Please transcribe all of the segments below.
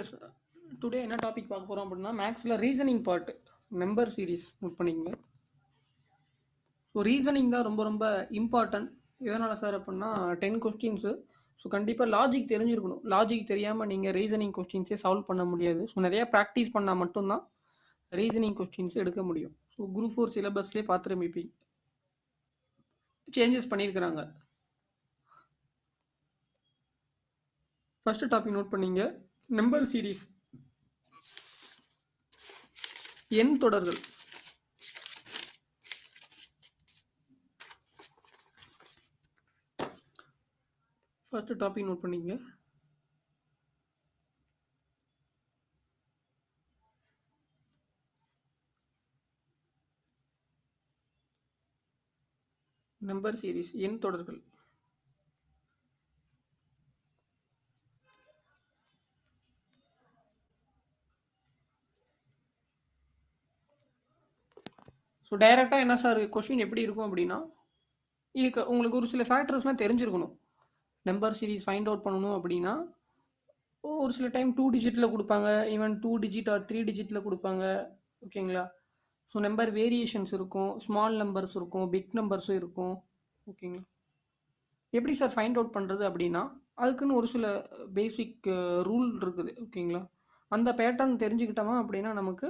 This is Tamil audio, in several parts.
எஸ். டுடே என்ன டாபிக் பார்க்க போகிறோம் அப்படின்னா மேக்ஸில் reasoning part number series note பண்ணிக்கங்க. ஸோ ரீசனிங் தான் ரொம்ப ரொம்ப இம்பார்ட்டன்ட். எதனால் சார் அப்படின்னா 10 கொஸ்டின்ஸு. ஸோ கண்டிப்பாக லாஜிக் தெரிஞ்சிருக்கணும். லாஜிக் தெரியாமல் நீங்கள் ரீசனிங் கொஸ்டின்ஸே சால்வ் பண்ண முடியாது. ஸோ நிறையா ப்ராக்டிஸ் பண்ணால் மட்டும்தான் ரீசனிங் கொஸ்டின்ஸ் எடுக்க முடியும். ஸோ குரூப் 4 சிலபஸ்லேயே பார்த்துருப்பீங்க, சேஞ்சஸ் பண்ணியிருக்கிறாங்க. ஃபர்ஸ்ட் டாபிக் நோட் பண்ணிங்க, நம்பர் சீரீஸ், எண் தொடர்கள். ஃபர்ஸ்ட் டாபிக் நோட் பண்ணிங்க, நம்பர் சீரீஸ், எண் தொடர்கள். ஸோ டைரெக்டாக என்ன சார் கொஷின் எப்படி இருக்கும் அப்படின்னா, இதுக்கு உங்களுக்கு ஒரு சில ஃபேக்டர்ஸ்லாம் தெரிஞ்சிருக்கணும். நம்பர் சீரீஸ் ஃபைண்ட் அவுட் பண்ணணும் அப்படின்னா ஒரு சில டைம் 2 டிஜிட்டில் கொடுப்பாங்க, ஈவன் 2 டிஜிட் ஆர் 3 டிஜிட்டில் கொடுப்பாங்க. ஓகேங்களா? ஸோ நம்பர் வேரியேஷன்ஸ் இருக்கும், ஸ்மால் நம்பர்ஸ் இருக்கும், பிக் நம்பர்ஸும் இருக்கும். ஓகேங்களா? எப்படி சார் ஃபைண்ட் அவுட் பண்ணுறது அப்படின்னா, அதுக்குன்னு ஒரு சில பேசிக் ரூல் இருக்குது. ஓகேங்களா? அந்த பேட்டர்ன் தெரிஞ்சுக்கிட்டோமா அப்படின்னா நமக்கு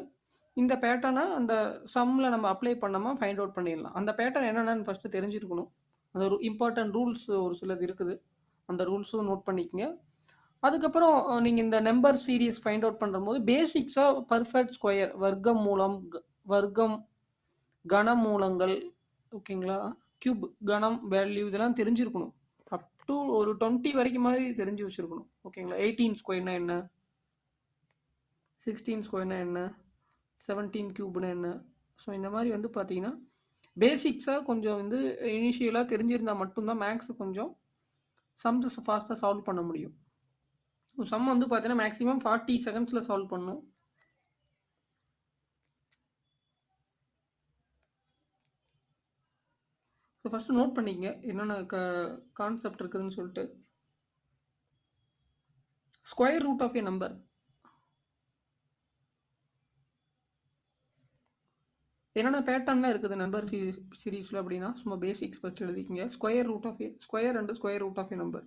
இந்த பேட்டர்னை அந்த சம்மில் நம்ம அப்ளை பண்ணாமா ஃபைண்ட் அவுட் பண்ணிடலாம். அந்த பேட்டர்ன் என்னென்னு ஃபஸ்ட்டு தெரிஞ்சிருக்கணும். அந்த ஒரு இம்பார்ட்டன்ட் ரூல்ஸ் ஒரு சிலது இருக்குது, அந்த ரூல்ஸும் நோட் பண்ணிக்கங்க. அதுக்கப்புறம் நீங்கள் இந்த நம்பர் சீரீஸ் ஃபைண்ட் அவுட் பண்ணும்போது பேசிக்ஸாக பர்ஃபெக்ட் ஸ்கொயர், வர்க்கம் மூலம், வர்க்கம், கனமூலங்கள், ஓகேங்களா, கியூப், கணம், வேல்யூ இதெல்லாம் தெரிஞ்சிருக்கணும். அப் டு ஒரு 20 வரைக்கும் மாதிரி தெரிஞ்சு வச்சுருக்கணும். ஓகேங்களா? 18 ஸ்கொயர்னா என்ன, 16 ஸ்கொயர்னா என்ன, 17 கியூப்னா என்ன. ஸோ இந்த மாதிரி வந்து பார்த்தீங்கன்னா பேசிக்ஸாக கொஞ்சம் வந்து இனிஷியலாக தெரிஞ்சிருந்தால் மட்டும்தான் மேக்ஸ் கொஞ்சம் சம்ஸ் ஃபாஸ்ட்டாக சால்வ் பண்ண முடியும். சம் வந்து பார்த்தீங்கன்னா மேக்ஸிமம் 40 செகண்ட்ஸில் சால்வ் பண்ணணும். ஸோ ஃபஸ்ட்டு நோட் பண்ணிக்கங்க என்னென்ன கான்செப்ட் இருக்குதுன்னு சொல்லிட்டு. Square root of a number, என்னென்ன பேட்டர்ன்லாம் இருக்குது நம்பர் சீரீஸில் அப்படின்னா சும்மா பேசிக்ஸ் ஃபஸ்ட் எழுதிக்கிங்க. Square root of a, square and square root of a number.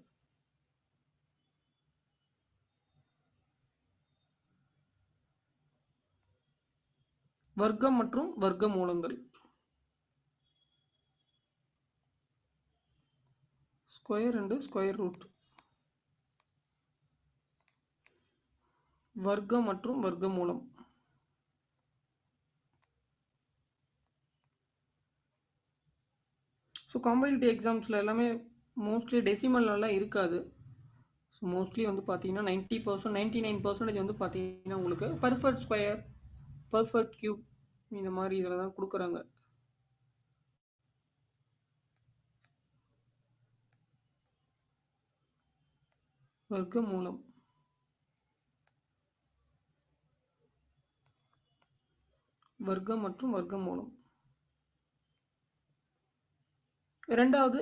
வர்க்கம் மற்றும் வர்க்க மூலங்கள். ஸ்கொயர் அண்ட் ஸ்கொயர் ரூட், வர்க்கம் மற்றும் வர்க்க மூலம். ஸோ காம்படிட்டிவ் எக்ஸாம்ஸில் எல்லாமே மோஸ்ட்லி டெசிமல்லாம் இருக்காது. ஸோ மோஸ்ட்லி வந்து பார்த்தீங்கன்னா 90%, 99% வந்து பார்த்தீங்கன்னா உங்களுக்கு பர்ஃபெக்ட் ஸ்கொயர், பர்ஃபெக்ட் கியூப் இந்த மாதிரி இதில் தான் கொடுக்குறாங்க. வர்க்க மூலம், வர்க்கம் மற்றும் வர்க்க மூலம். இரண்டாவது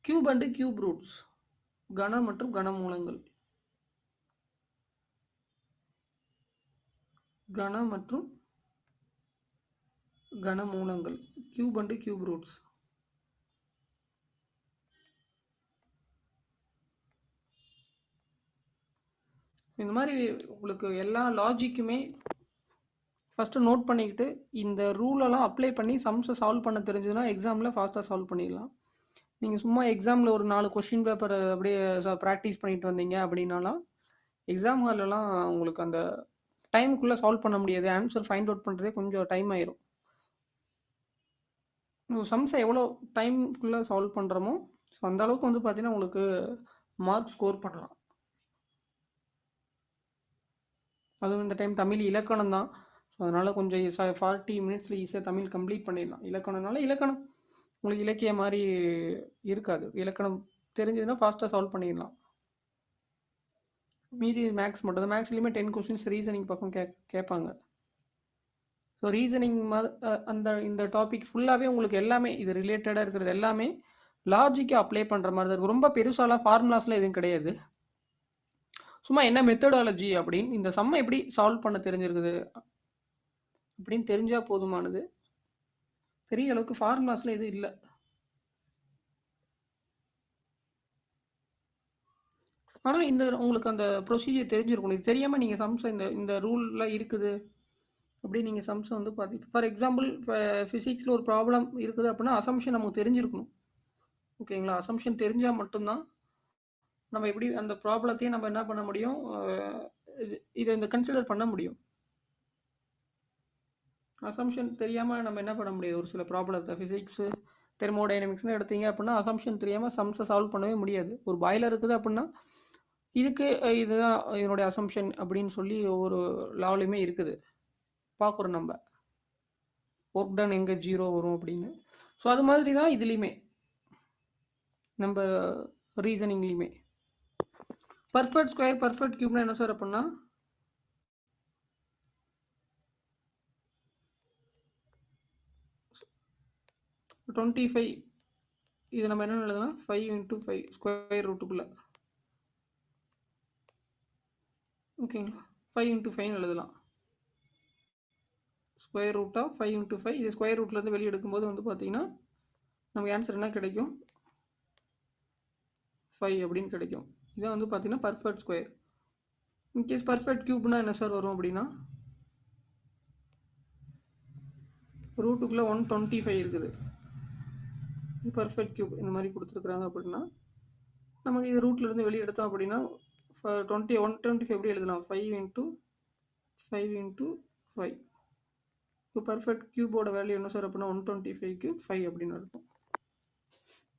கியூப் அண்ட் கியூப் ரூட்ஸ், கன மற்றும் கன மூலங்கள். கன மற்றும் கன மூலங்கள், கியூப் அண்ட் கியூப் ரூட்ஸ். இந்த மாதிரி உங்களுக்கு எல்லா லாஜிக்குமே ஃபஸ்ட்டு நோட் பண்ணிக்கிட்டு இந்த ரூலெல்லாம் அப்ளை பண்ணி சம்ஸை சால்வ் பண்ண தெரிஞ்சதுன்னா எக்ஸாமில் ஃபாஸ்ட்டாக சால்வ் பண்ணிடலாம். நீங்கள் சும்மா எக்ஸாமில் ஒரு 4 கொஷின் பேப்பர் அப்படியே ப்ராக்டிஸ் பண்ணிட்டு வந்தீங்க அப்படின்னாலாம் எக்ஸாம் ஹாலெலாம் உங்களுக்கு அந்த டைமுக்குள்ளே சால்வ் பண்ண முடியாது. ஆன்சர் ஃபைண்ட் அவுட் பண்ணுறதே கொஞ்சம் டைம் ஆயிரும். சம்ஸை எவ்வளோ டைமுக்குள்ளே சால்வ் பண்ணுறோமோ ஸோ அந்த அளவுக்கு வந்து பார்த்தீங்கன்னா உங்களுக்கு மார்க் ஸ்கோர் பண்ணலாம். அதுவும் இந்த டைம் தமிழ் இலக்கணம் தான். ஸோ அதனால் கொஞ்சம் 40 மினிட்ஸில் ஈஸியாக தமிழ் கம்ப்ளீட் பண்ணிடலாம். இலக்கணம்னால இலக்கணம் உங்களுக்கு இலக்கிய மாதிரி இருக்காது. இலக்கணம் தெரிஞ்சதுன்னா ஃபாஸ்ட்டாக சால்வ் பண்ணிடலாம். மீதி மேக்ஸ் மட்டும் தான். மேக்ஸ்லேயுமே 10 கொஸ்டின்ஸ் ரீசனிங் பக்கம் கேட்பாங்க. ஸோ ரீசனிங் அந்த இந்த டாபிக் ஃபுல்லாகவே உங்களுக்கு எல்லாமே இது ரிலேட்டடாக இருக்கிறது எல்லாமே லாஜிக்கை அப்ளை பண்ணுற மாதிரி தான் இருக்கும். ரொம்ப பெருசாலாம் ஃபார்முலாஸ்லாம் எதுவும் கிடையாது. சும்மா என்ன மெத்தடாலஜி அப்படின்னு இந்த சம்மை எப்படி சால்வ் பண்ண தெரிஞ்சிருக்குது அப்படின்னு தெரிஞ்சால் போதுமானது. பெரிய அளவுக்கு ஃபார்முலாஸில் எதுவும் இல்லை. ஆனால் இந்த உங்களுக்கு அந்த ப்ரொசீஜர் தெரிஞ்சிருக்கணும். இது தெரியாமல் நீங்கள் சம்ஸை இந்த இந்த ரூல்லாம் இருக்குது அப்படி நீங்கள் சம்ஸை வந்து பார்த்து ஃபார் எக்ஸாம்பிள் இப்போ ஃபிசிக்ஸில் ஒரு ப்ராப்ளம் இருக்குது அப்படின்னா அசம்ஷன் நமக்கு தெரிஞ்சிருக்கணும். ஓகேங்களா? அசம்ஷன் தெரிஞ்சால் மட்டும்தான் நம்ம எப்படி அந்த ப்ராப்ளத்தையும் நம்ம என்ன பண்ண முடியும், இதை இந்த கன்சிடர் பண்ண முடியும். அசம்ஷன் தெரியாமல் நம்ம என்ன பண்ண முடியாது. ஒரு சில ப்ராப்ளத்தை ஃபிசிக்ஸு தெர்மோடைனமிக்ஸ்னு எடுத்தீங்க அப்படின்னா அசம்ஷன் தெரியாமல் சம்ஸை சால்வ் பண்ணவே முடியாது. ஒரு பாய்லர் இருக்குது அப்படின்னா இதுக்கு இதுதான் இதனுடைய அசம்ஷன் அப்படின்னு சொல்லி ஒவ்வொரு லாலையுமே இருக்குது, பார்க்குறோம் நம்ம. ஒர்க் டன் எங்கே 0 வரும் அப்படின்னு. ஸோ அது மாதிரி தான் இதுலேயுமே நம்ம ரீசனிங்லேயுமே. பர்ஃபெக்ட் ஸ்கொயர் பர்ஃபெக்ட் கியூப்னா என்ன சார் அப்படின்னா, டுவெண்ட்டி ஃபைவ் இது நம்ம என்ன எழுதலாம், 5 × 5 ஸ்கொயர் ரூட்டுக்குள்ளே. ஓகேங்களா? 5 × 5 எழுதலாம். Square root of 5 × 5. இது ஸ்கொயர் ரூட்லேருந்து வெளியே எடுக்கும்போது வந்து பார்த்தீங்கன்னா நமக்கு ஆன்சர் என்ன கிடைக்கும், 5 அப்படின்னு கிடைக்கும். இதான் வந்து பார்த்தீங்கன்னா பர்ஃபெக்ட் ஸ்கொயர். இன்கேஸ் பர்ஃபெக்ட் கியூப்னா என்ன சார் வரும் அப்படின்னா, ரூட்டுக்குள்ளே 125 இருக்குது. பர்ஃபெக்ட் கியூப் இந்த மாதிரி கொடுத்துருக்குறாங்க அப்படின்னா நமக்கு இது ரூட்லேருந்து வெளியே எடுத்தோம் அப்படின்னா 125 எப்படி எழுதலாம், 5 × 5 × 5. இப்போ பர்ஃபெக்ட் கியூபோட வேல்யூ என்ன சார் அப்படின்னா 125க்கு 5 அப்படின்னு இருக்கும்.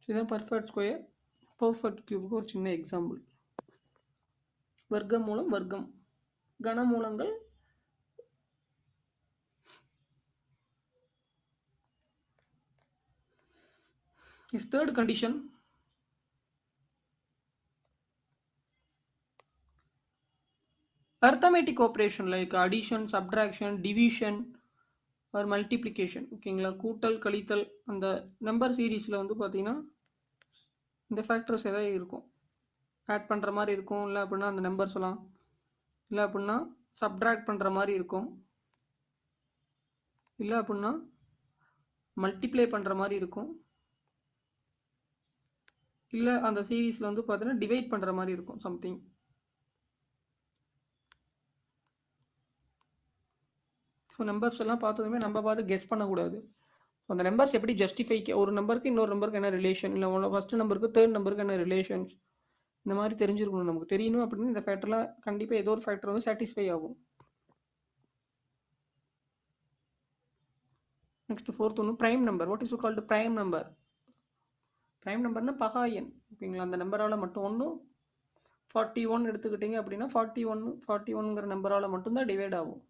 இதுதான் பர்ஃபெக்ட் ஸ்கொயர். பர்ஃபெக்ட் கியூபுக்கு ஒரு சின்ன எக்ஸாம்பிள். வர்க்கம் மூலம் வர்க்கம், கனமூலங்கள் is third condition. Arithmetic operation like addition, subtraction, division or multiplication. ஓகேங்களா? கூட்டல் கழித்தல் அந்த நம்பர் சீரீஸில் வந்து பார்த்தீங்கன்னா இந்த ஃபேக்டர்ஸ் எதாவது இருக்கும், ஆட் பண்ணுற மாதிரி இருக்கும், இல்லை அப்படின்னா அந்த நம்பர்ஸ் எல்லாம், இல்லை அப்படின்னா சப்ட்ராக்ட் பண்ணுற மாதிரி இருக்கும், இல்லை அப்படின்னா மல்டிப்ளை பண்ணுற மாதிரி இருக்கும், இல்லை அந்த சீரீஸில் வந்து பார்த்தீங்கன்னா டிவைட் பண்ணுற மாதிரி இருக்கும் சம்திங். ஸோ நம்பர்ஸ் எல்லாம் பார்த்ததுமே நம்ம பார்த்து கெஸ் பண்ணக்கூடாது. ஸோ அந்த நம்பர்ஸ் எப்படி ஜஸ்டிஃபை, ஒரு நம்பருக்கு இன்னொரு நம்பருக்கு என்ன ரிலேஷன், இல்லை ஃபஸ்ட்டு நம்பருக்கு தேர்ட் நம்பருக்கு என்ன ரிலேஷன்ஸ், இந்த மாதிரி தெரிஞ்சிருக்கணும். நமக்கு தெரியணும் அப்படின்னு இந்த ஃபேக்டர்லாம் கண்டிப்பாக ஏதோ ஒரு ஃபேக்டர் வந்து சாட்டிஸ்ஃபை ஆகும். நெக்ஸ்ட் ஃபோர்த் ஒன்று prime number. What is called prime number? ப்ரைம் நம்பர்னா பகா எண். ஓகேங்களா? அந்த நம்பரால் மட்டும் ஒன்று 41 எடுத்துக்கிட்டிங்க அப்படின்னா 41ங்கிற நம்பரால் மட்டும்தான் டிவைட் ஆகும்.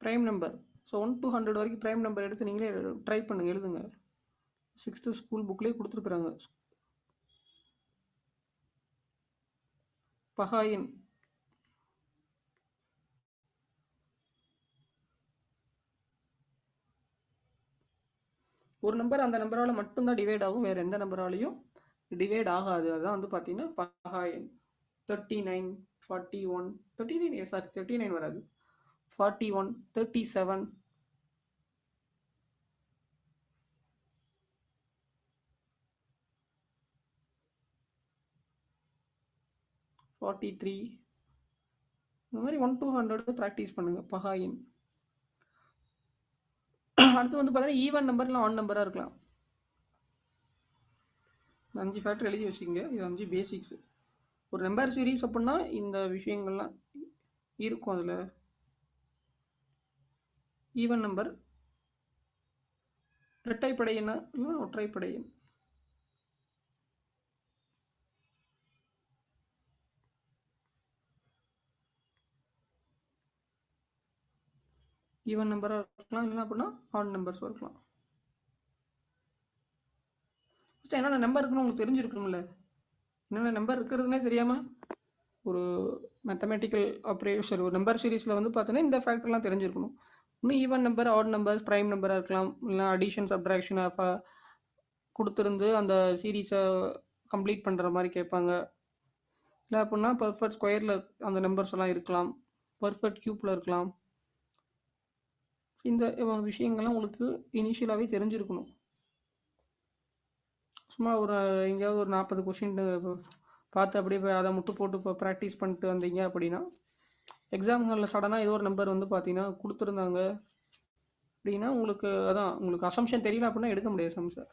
Prime number. ஸோ 1 to 100 வரைக்கும் ப்ரைம் நம்பர் எடுத்து நீங்களே ட்ரை பண்ணுங்கள், எழுதுங்க. 6th ஸ்கூல் புக்லேயே கொடுத்துருக்குறாங்க. பகா எண் ஒரு நம்பர் அந்த நம்பரால் மட்டும்தான் டிவைட் ஆகும், வேறு எந்த நம்பராலையும் டிவைட் ஆகாது. அதுதான் வந்து பார்த்தீங்கன்னா பகா எண். 39, 41, 39 சாரி 39 வராது, 41, 37, 43 இந்த மாதிரி 1 to 100 ப்ராக்டிஸ் பண்ணுங்கள் பகா எண். அடுத்து வந்து பார்த்தீங்கன்னா ஈவன் நம்பர் இல்லை ஆன் நம்பராக இருக்கலாம். 5 ஃபேக்டர் எழுதி வச்சுக்கோங்க. இது 5 பேசிக்ஸ். ஒரு நம்பர் சீரீஸ் அப்படின்னா இந்த விஷயங்கள்லாம் இருக்கும். அதில் ஈவன் நம்பர், இரட்டைப்படை எண்ணா இல்லை ஒற்றைப்படை எண். ஈவன் நம்பராக இருக்கலாம், இல்லை அப்படின்னா ஆட் நம்பர்ஸும் இருக்கலாம். ஃபஸ்ட்டு என்னென்ன நம்பர் இருக்குன்னு உங்களுக்கு தெரிஞ்சிருக்கணும்ல. என்னென்ன நம்பர் இருக்கிறதுனே தெரியாமல் ஒரு மேத்தமெட்டிக்கல் ஆப்ரேஷன் ஒரு நம்பர் சீரீஸில் வந்து பார்த்தோன்னா இந்த ஃபேக்டர்லாம் தெரிஞ்சிருக்கணும். இன்னும் even number, add number, prime நம்பராக இருக்கலாம், இல்லை அடிஷன், சப்ட்ராக்ஷன் ஆஃப் கொடுத்துருந்து அந்த சீரீஸை கம்ப்ளீட் பண்ணுற மாதிரி கேட்பாங்க. இல்லை அப்படின்னா பர்ஃபெக்ட் ஸ்கொயரில் அந்த நம்பர்ஸ் எல்லாம் இருக்கலாம், பர்ஃபெக்ட் க்யூப்பில் இருக்கலாம். இந்த விஷயங்கள்லாம் உங்களுக்கு இனிஷியலாகவே தெரிஞ்சிருக்கணும். சும்மா ஒரு எங்கேயாவது ஒரு 40 கொஷின் பார்த்து அப்படியே அதை முட்டு போட்டு இப்போ ப்ராக்டிஸ் பண்ணிட்டு வந்தீங்க அப்படின்னா எக்ஸாம்களில் சடனாக ஏதோ ஒரு நம்பர் வந்து பார்த்தீங்கன்னா கொடுத்துருந்தாங்க அப்படின்னா உங்களுக்கு அதான் உங்களுக்கு அசம்ஷன் தெரியல அப்படின்னா எடுக்க முடியாது சம்ஸை.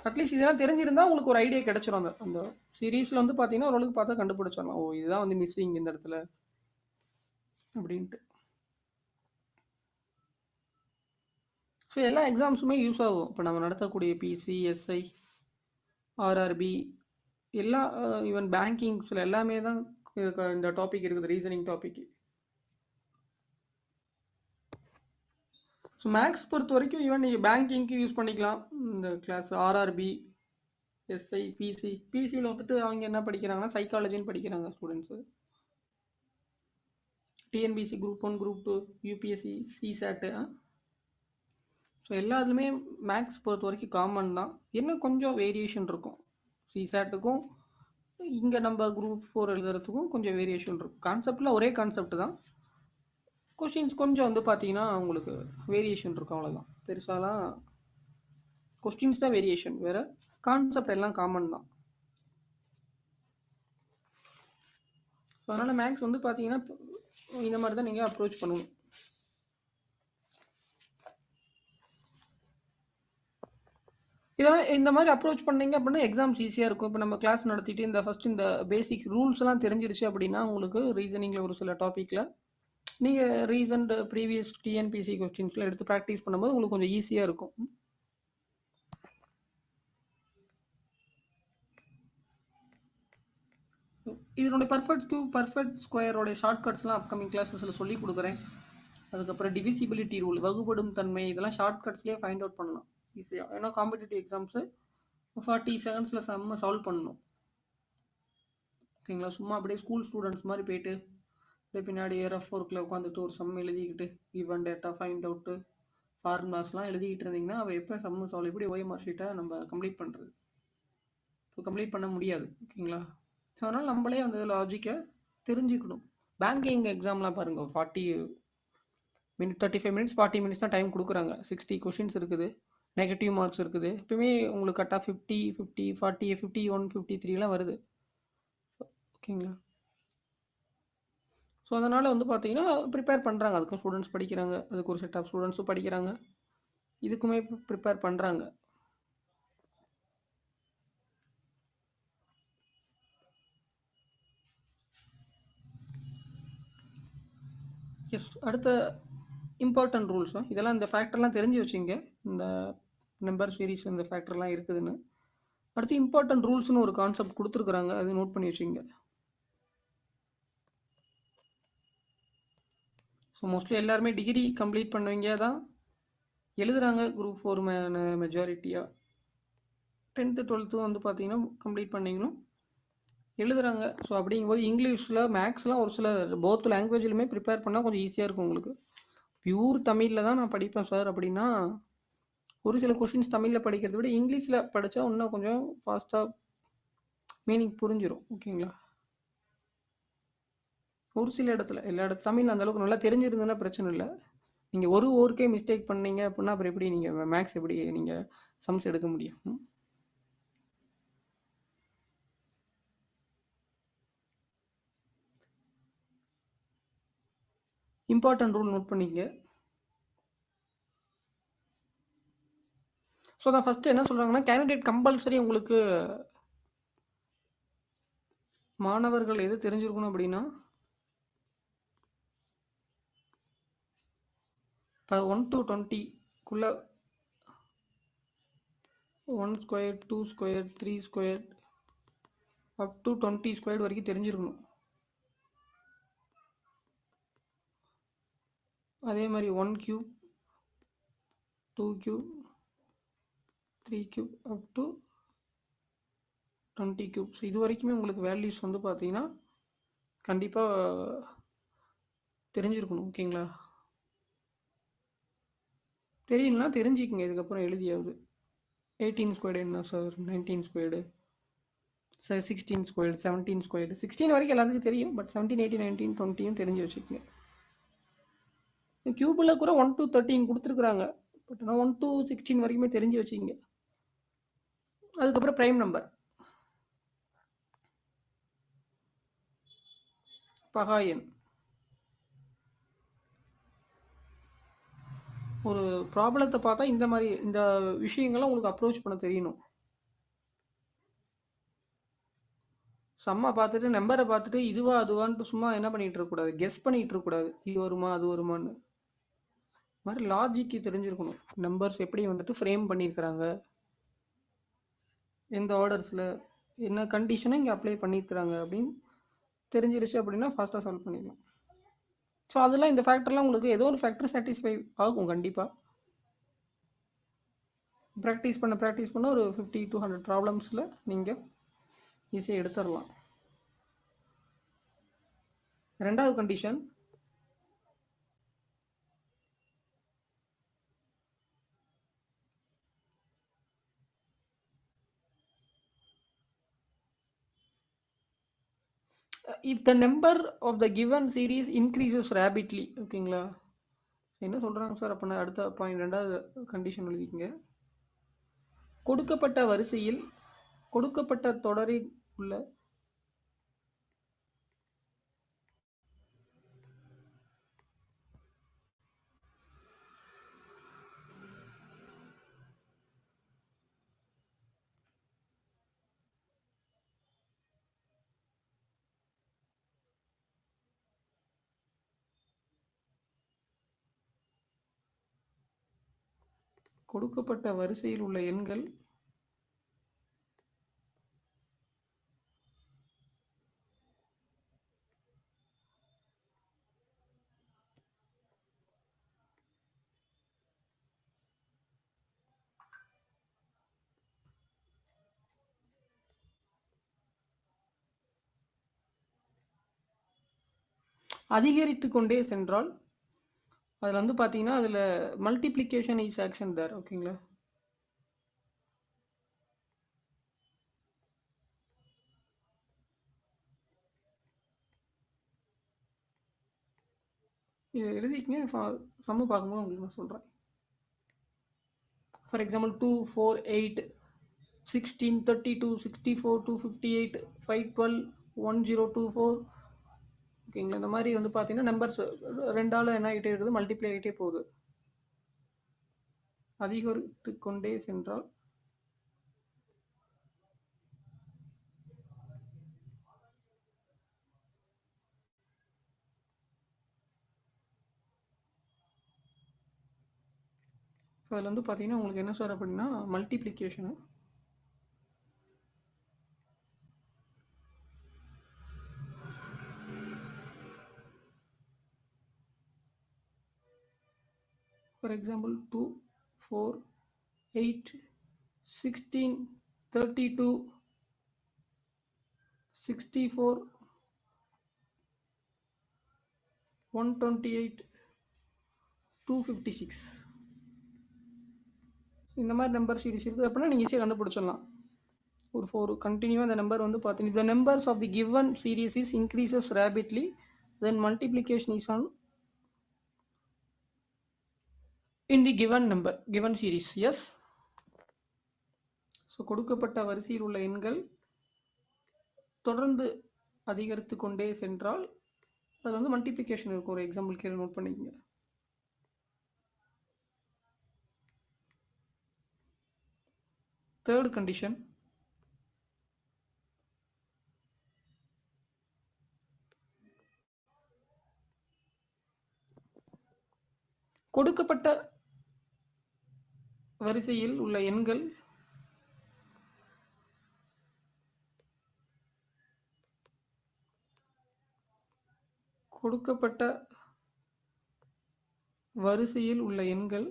அட்லீஸ்ட் இதெல்லாம் தெரிஞ்சிருந்தால் உங்களுக்கு ஒரு ஐடியா கிடச்சிரும். அந்த அந்த சீரீஸில் வந்து பார்த்தீங்கன்னா ஓரளவுக்கு பார்த்தா கண்டுபிடிச்சிடலாம், ஓ இதுதான் வந்து மிஸ்ஸிங் இந்த இடத்துல அப்படின்ட்டு. ஸோ எல்லா எக்ஸாம்ஸுமே யூஸ் ஆகும். இப்போ நம்ம நடத்தக்கூடிய பிசி, எஸ்ஐ, ஆர்ஆர்பி எல்லா ஈவன் பேங்கிங்ஸில் எல்லாமே தான் இந்த டாபிக் இருக்குது, ரீசனிங் டாபிக். ஸோ மேக்ஸ் பொறுத்த வரைக்கும் ஈவன் நீங்கள் பேங்கிங்க்கு யூஸ் பண்ணிக்கலாம் இந்த கிளாஸ். ஆர்ஆர்பி, எஸ்ஐ, பிசியில் வந்துட்டு அவங்க என்ன படிக்கிறாங்கன்னா சைக்காலஜின்னு படிக்கிறாங்க students. TNPSC group 1, group 2, UPSC, CSAT. So எல்லாத்துலேயுமே மேக்ஸ் பொறுத்த வரைக்கும் காமன் தான். என்ன கொஞ்சம் வேரியேஷன் இருக்கும். சிசாட்டுக்கும் இங்கே நம்ம குரூப் 4 எழுதுறதுக்கும் கொஞ்சம் வேரியேஷன் இருக்கும். கான்செப்டில் ஒரே கான்செப்ட் தான், கொஷின்ஸ் கொஞ்சம் வந்து பார்த்தீங்கன்னா உங்களுக்கு வேரியேஷன் இருக்கும், அவ்வளோதான். பெருசாலாம் கொஸ்டின்ஸ் தான் வேரியேஷன், வேறு கான்செப்ட் எல்லாம் காமன் தான். ஸோ அதனால் மேக்ஸ் வந்து பார்த்தீங்கன்னா இந்த மாதிரி தான் நீங்கள் அப்ரோச் பண்ணணும். இதெல்லாம் இந்த மாதிரி அப்ரோச் பண்ணீங்க அப்படின்னா எக்ஸாம்ஸ் ஈஸியாக இருக்கும். இப்போ நம்ம கிளாஸ் நடத்திட்டு இந்த ஃபஸ்ட் இந்த பேசிக் ரூல்ஸ்லாம் தெரிஞ்சிருச்சு அப்படின்னா உங்களுக்கு ரீசனிங்கில் ஒரு சில டாப்பிக்கில் நீங்கள் ரீசன்ட் ப்ரீவியஸ் டிஎன்பிசி கொஸ்டின்ஸ்லாம் எடுத்து ப்ராக்டிஸ் பண்ணும்போது உங்களுக்கு கொஞ்சம் ஈஸியாக இருக்கும். இதனுடைய பர்ஃபெக்ட் கியூப், பர்ஃபெக்ட் ஸ்கொயரோடைய ஷார்ட்கட்ஸ்லாம் அப்கமிங் கிளாஸஸில் சொல்லி கொடுக்குறேன். அதுக்கப்புறம் டிவிசிபிலிட்டி ரூல், வகுப்படும் தன்மை, இதெல்லாம் ஷார்ட்கட்ஸ்லேயே ஃபைண்ட் அவுட் பண்ணலாம் ஈஸியாக. ஏன்னா காம்படிட்டிவ் எக்ஸாம்ஸு 40 செகண்ட்ஸில் செம்ம சால்வ் பண்ணணும், ஓகேங்களா. சும்மா அப்படியே ஸ்கூல் ஸ்டூடெண்ட்ஸ் மாதிரி போயிட்டு பின்னாடி ஏஆர்எஃப் ஒர்க்கில் உட்காந்துட்டு ஒரு சம் எழுதிக்கிட்டு கிவன் டேட்டா ஃபைண்ட் அவுட்டு ஃபார்முலாஸ்லாம் எழுதிக்கிட்டு இருந்தீங்கன்னா அவள் எப்போ சம்மு சால்வ் எப்படி ஓஎம்ஆர் ஷீட்டை நம்ம கம்ப்ளீட் பண்ணுறது? இப்போ கம்ப்ளீட் பண்ண முடியாது, ஓகேங்களா. ஸோ அதனால் நம்மளே அந்த லாஜிக்கை தெரிஞ்சுக்கணும். பேங்கிங் எக்ஸாம்லாம் பாருங்கள், 35 மினிட்ஸ் 40 மினிட்ஸ் தான் டைம் கொடுக்குறாங்க. 60 கொஷின்ஸ் இருக்குது, நெகட்டிவ் மார்க்ஸ் இருக்குது. எப்பவுமே உங்களுக்கு கரெக்டாக 50, 50, 40, 51, 53லாம் வருது, ஓகேங்களா. ஸோ அதனால் வந்து பார்த்தீங்கன்னா ப்ரிப்பேர் பண்ணுறாங்க, அதுக்கும் ஸ்டூடெண்ட்ஸ் படிக்கிறாங்க, அதுக்கு ஒரு செட் ஆஃப் ஸ்டூடெண்ட்ஸும் படிக்கிறாங்க, இதுக்குமே ப்ரிப்பேர் பண்ணுறாங்க. எஸ், அடுத்த இம்பார்ட்டன்ட் ரூல்ஸ் இதெல்லாம், இந்த ஃபேக்டர்லாம் தெரிஞ்சு வச்சுங்க, இந்த நம்பர் சீரீஸ் இந்த ஃபேக்டர்லாம் இருக்குதுன்னு. அடுத்து இம்பார்ட்டன்ட் ரூல்ஸ்னு ஒரு கான்செப்ட் கொடுத்துருக்குறாங்க, அது நோட் பண்ணி வச்சுங்க. ஸோ மோஸ்ட்லி எல்லாருமே டிகிரி கம்ப்ளீட் பண்ணுவீங்க தான் எழுதுகிறாங்க குரூப் 4 மெஜாரிட்டியாக. 10th 12th வந்து பார்த்தீங்கன்னா கம்ப்ளீட் பண்ணிங்களும் எழுதுகிறாங்க. ஸோ அப்படிங்கும்போது இங்கிலீஷில் மேக்ஸ்லாம் ஒரு சில போத் லாங்குவேஜ்லையுமே ப்ரிப்பேர் பண்ணால் கொஞ்சம் ஈஸியாக இருக்கும் உங்களுக்கு. பியூர் தமிழில் தான் நான் படிப்பேன் சார் அப்படின்னா ஒரு சில கொஷின்ஸ் தமிழில் படிக்கிறத விட இங்கிலீஷில் படித்தா இன்னும் கொஞ்சம் ஃபாஸ்ட்டாக மீனிங் புரிஞ்சிடும், ஓகேங்களா. ஒரு சில இடத்துல, எல்லா இடத்துல தமிழ் அந்தளவுக்கு நல்லா தெரிஞ்சிருந்ததுன்னா பிரச்சனை இல்லை. நீங்கள் ஒரு ஊருக்கே மிஸ்டேக் பண்ணீங்க அப்படின்னா அப்புறம் எப்படி நீங்கள் மேக்ஸ் எப்படி நீங்கள் சம்ஸ் எடுக்க முடியும்? இம்பார்ட்டன்ட் ரூல் நோட் பண்ணிக்க. ஸோ நான் ஃபஸ்ட்டு என்ன சொல்கிறாங்கன்னா, கேண்டிடேட் கம்பல்சரி உங்களுக்கு மாணவர்கள் எது தெரிஞ்சிருக்கணும் அப்படின்னா, இப்போ 1 to 20க்குள்ளே 1 square, 2 square, 3 square up to 20 square வரைக்கும் தெரிஞ்சிருக்கணும். அதே மாதிரி 1 cube, 2 cube, 3 cube up to 20 cube. So இது வரைக்குமே உங்களுக்கு வேல்யூஸ் வந்து பார்த்தீங்கன்னா கண்டிப்பாக தெரிஞ்சிருக்கணும், ஓகேங்களா. தெரியலனா தெரிஞ்சுக்கங்க இதுக்கப்புறம் எழுதியாவது. 18 ஸ்கொயர்டு என்ன sir? 19 squared sir, 16 squared, 17 squared. 16 வரைக்கும் எல்லாத்துக்கும் தெரியும், பட் 17, 18, 19, 20யும் தெரிஞ்சு வச்சுக்கோங்க. கியூபில் கூட 1 to 13 கொடுத்துருக்குறாங்க, பட் ஆனால் 1 to 16 வரைக்குமே தெரிஞ்சு வச்சுக்கிங்க. அதுக்கப்புறம் ப்ரைம் நம்பர், பகா எண். ஒரு ப்ராப்ளத்தை பார்த்தா இந்த மாதிரி இந்த விஷயங்கள்லாம் உங்களுக்கு அப்ரோச் பண்ண தெரியணும். சம்மா பார்த்துட்டு நம்பரை பார்த்துட்டு இதுவா அதுவான்ட்டு சும்மா என்ன பண்ணிகிட்டு இருக்கக்கூடாது, கெஸ் பண்ணிகிட்டு இருக்கக்கூடாது, இது வருமா அது வருமான்னு. மாதிரி லாஜிக்கு தெரிஞ்சிருக்கணும். நம்பர்ஸ் எப்படி வந்துட்டு ஃப்ரேம் பண்ணியிருக்கிறாங்க, எந்த ஆர்டர்ஸில் என்ன கண்டிஷனை இங்கே அப்ளை பண்ணியிருக்கிறாங்க அப்படின்னு தெரிஞ்சிருச்சு அப்படின்னா ஃபாஸ்ட்டாக சால்வ் பண்ணிடலாம். ஸோ அதெல்லாம் இந்த ஃபேக்டர்லாம் உங்களுக்கு ஏதோ ஒரு ஃபேக்டர் சாட்டிஸ்ஃபை ஆகும் கண்டிப்பாக. ப்ராக்டிஸ் பண்ண ஒரு 50 to 100 ப்ராப்ளம்ஸில் நீங்கள் ஈஸியாக எடுத்துடலாம். ரெண்டாவது condition, if the number of the given series increases rapidly. ஓகேங்களா? என்ன சொல்கிறாங்க சார் அப்படின்னா அடுத்த பாயிண்ட், ரெண்டாவது கண்டிஷன் எழுதிக்கங்க. கொடுக்கப்பட்ட வரிசையில் கொடுக்கப்பட்ட தொடரில் உள்ள கொடுக்கப்பட்ட வரிசையில் உள்ள எண்கள் அதிகரித்து கொண்டே சென்றால் அதில் வந்து பார்த்தீங்கன்னா அதில் மல்டிப்ளிகேஷன் இஸ் ஆக்ஷன் தேர். ஓகேங்களா? இது எழுதிக்கங்க, சம்மு பார்க்கும்போது உங்களுக்கு நான் சொல்கிறேன். For example 2, 4, 8, 16, 32, 64, 258, 512, 1024. ஓகேங்களா? இந்த மாதிரி வந்து பார்த்தீங்கன்னா நம்பர்ஸ் ரெண்டால் என்ன ஆகிட்டே இருக்குது, மல்டிப்ளை ஆகிட்டே போகுது. அதிகரித்து கொண்டே சென்றால் அதில் வந்து பார்த்தீங்கன்னா உங்களுக்கு என்ன சார் அப்படின்னா மல்டிப்ளிகேஷனு. For example 2, 4, 8, 16, 32, 64, 128, 256. இந்த மாதிரி நம்பர் சீரிஸ் இருக்குது அப்படின்னா நீங்கள் ஈஸியாக கண்டுபிடிச்சிடலாம். ஒரு 4 கண்டினியூவாக அந்த நம்பர் வந்து பார்த்தீங்கன்னா the numbers of the given series is increases rapidly, then multiplication is on in the given number given series. Yes. So கொடுக்கப்பட்ட வரிசையில் உள்ள எண்கள் தொடர்ந்து அதிகரித்து கொண்டே சென்றால் அது வந்து மல்டிப்ளிகேஷன் இருக்கும். ஒரு எக்ஸாம்பிள் கீழே நோட் பண்ணிக்கோங்க. தேர்ட் கண்டிஷன், கொடுக்கப்பட்ட வரிசையில் உள்ள எண்கள் கொடுக்கப்பட்ட வரிசையில் உள்ள எண்கள்.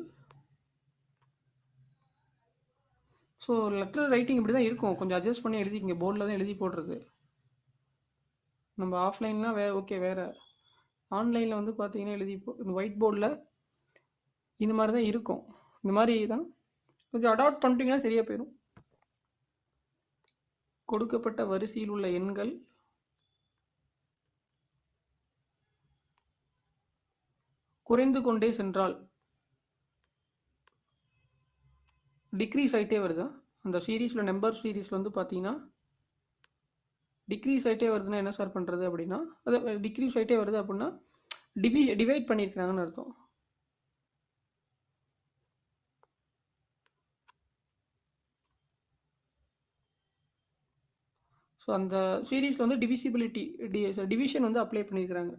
ஸோ லெட்டர் ரைட்டிங் இப்படி தான் இருக்கும், கொஞ்சம் அட்ஜஸ்ட் பண்ணி எழுதிக்கிங்க. போர்டில் தான் எழுதி போடுறது. நம்ம ஆஃப்லைன்லாம் ஓகே வேறு, ஆன்லைனில் வந்து பார்த்தீங்கன்னா எழுதி ஒயிட் போர்டில் இந்த மாதிரி தான் இருக்கும். இந்த மாதிரி தான் இது அடாப்ட் பண்ணிட்டீங்கன்னா சரியாக போயிடும். கொடுக்கப்பட்ட வரிசையில் உள்ள எண்கள் குறைந்து கொண்டே சென்றால் டிக்ரீஸ் ஆகிட்டே வருதா? அந்த சீரீஸில் நம்பர் சீரீஸில் வந்து பார்த்தீங்கன்னா டிக்ரீஸ் ஆகிட்டே வருதுன்னா என்ன சார் பண்ணுறது அப்படின்னா, அது டிக்ரீஸ் ஆகிட்டே வருது அப்படின்னா டிவைட் பண்ணியிருக்கிறாங்கன்னு அர்த்தம். ஸோ அந்த சீரீஸில் வந்து டிவிஷன் வந்து அப்ளை பண்ணியிருக்கிறாங்க.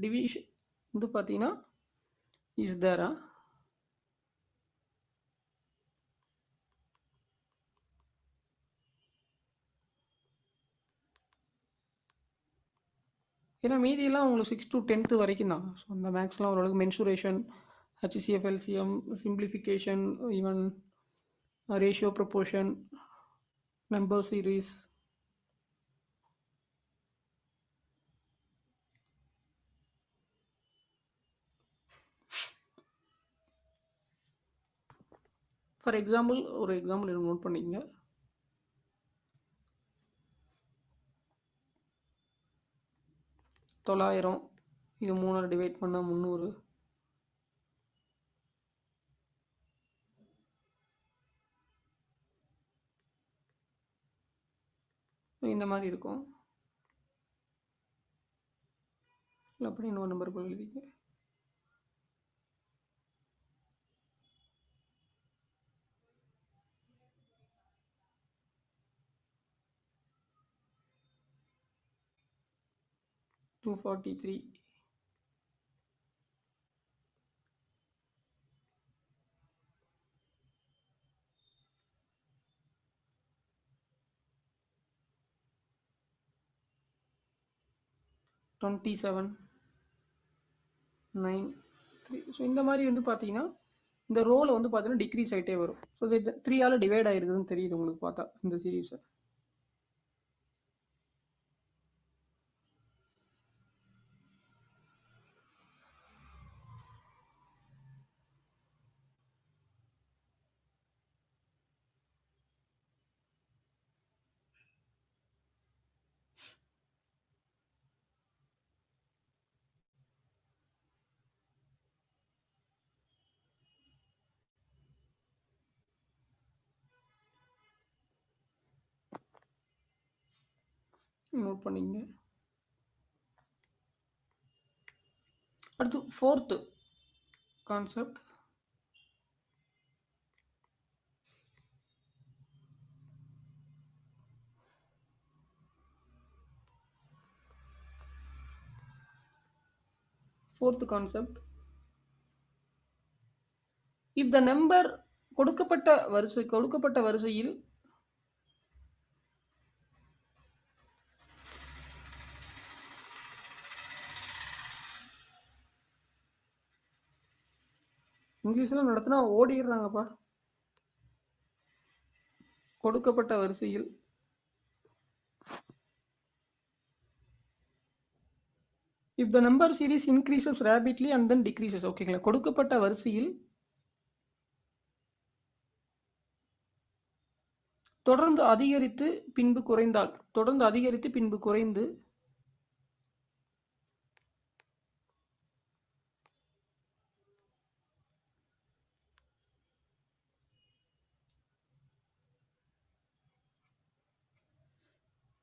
டிவிஷன் வந்து பார்த்தீங்கன்னா இஸ் தேரா ஏன்னா மீதியெல்லாம் உங்களுக்கு 6 to 10th வரைக்கும் தான். ஸோ அந்த மேக்ஸ்லாம் ஓரளவுக்கு mensuration, HCF, LCM, simplification, even ratio, proportion, number series, for example ஒரு எக்ஸாம்பிள் நோட் பண்ணிக்கங்க. தொள்ளாயிரம் இது 3 டிவைட் பண்ணால் 300, இந்த மாதிரி இருக்கும். இல்லை அப்படி இன்னொரு நம்பர் போல் எழுதிங்க. டூ 43 27 9 3. ஸோ இந்த மாதிரி வந்து பார்த்தீங்கன்னா இந்த ரோவில் வந்து பார்த்தீங்கன்னா டிக்ரீஸ் ஆகிட்டே வரும். ஸோ இது 3ஆல் டிவைட் ஆகிருக்குதுன்னு தெரியுது உங்களுக்கு பார்த்தா இந்த சீரீஸை. நோட் பண்ணிங்க. அடுத்து 4th concept. if the number கொடுக்கப்பட்ட வரிசையில் இங்கிலீஷ்லாம் நடத்தினா ஓடிடுறாங்கப்பா. கொடுக்கப்பட்ட வரிசையில் if the number series increases rapidly and then decreases, ஓகேங்களா? கொடுக்கப்பட்ட வரிசையில் தொடர்ந்து அதிகரித்து பின்பு குறைந்து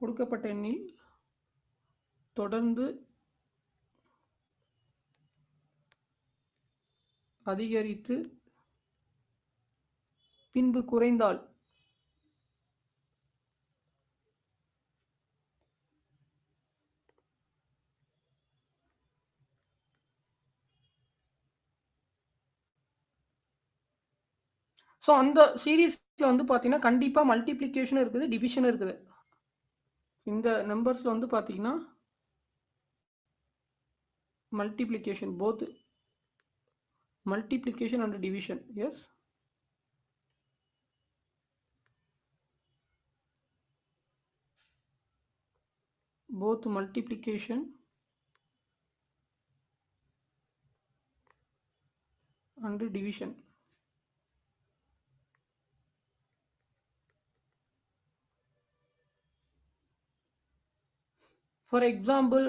கொடுக்கப்பட்ட எண்ணில் தொடர்ந்து அதிகரித்து பின்பு குறைந்தால் ஸோ அந்த சீரீஸில் வந்து பார்த்தீங்கன்னா கண்டிப்பாக மல்டிப்ளிகேஷனும் இருக்குது, டிவிஷனும் இருக்குது. இந்த நம்பர்ஸில் வந்து பார்த்தீங்கன்னா multiplication, both multiplication and division, yes, both multiplication and division. For example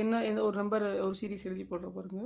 என்ன ஒரு நம்பர் ஒரு சீரிஸ் எழுதி போடுற பாருங்க.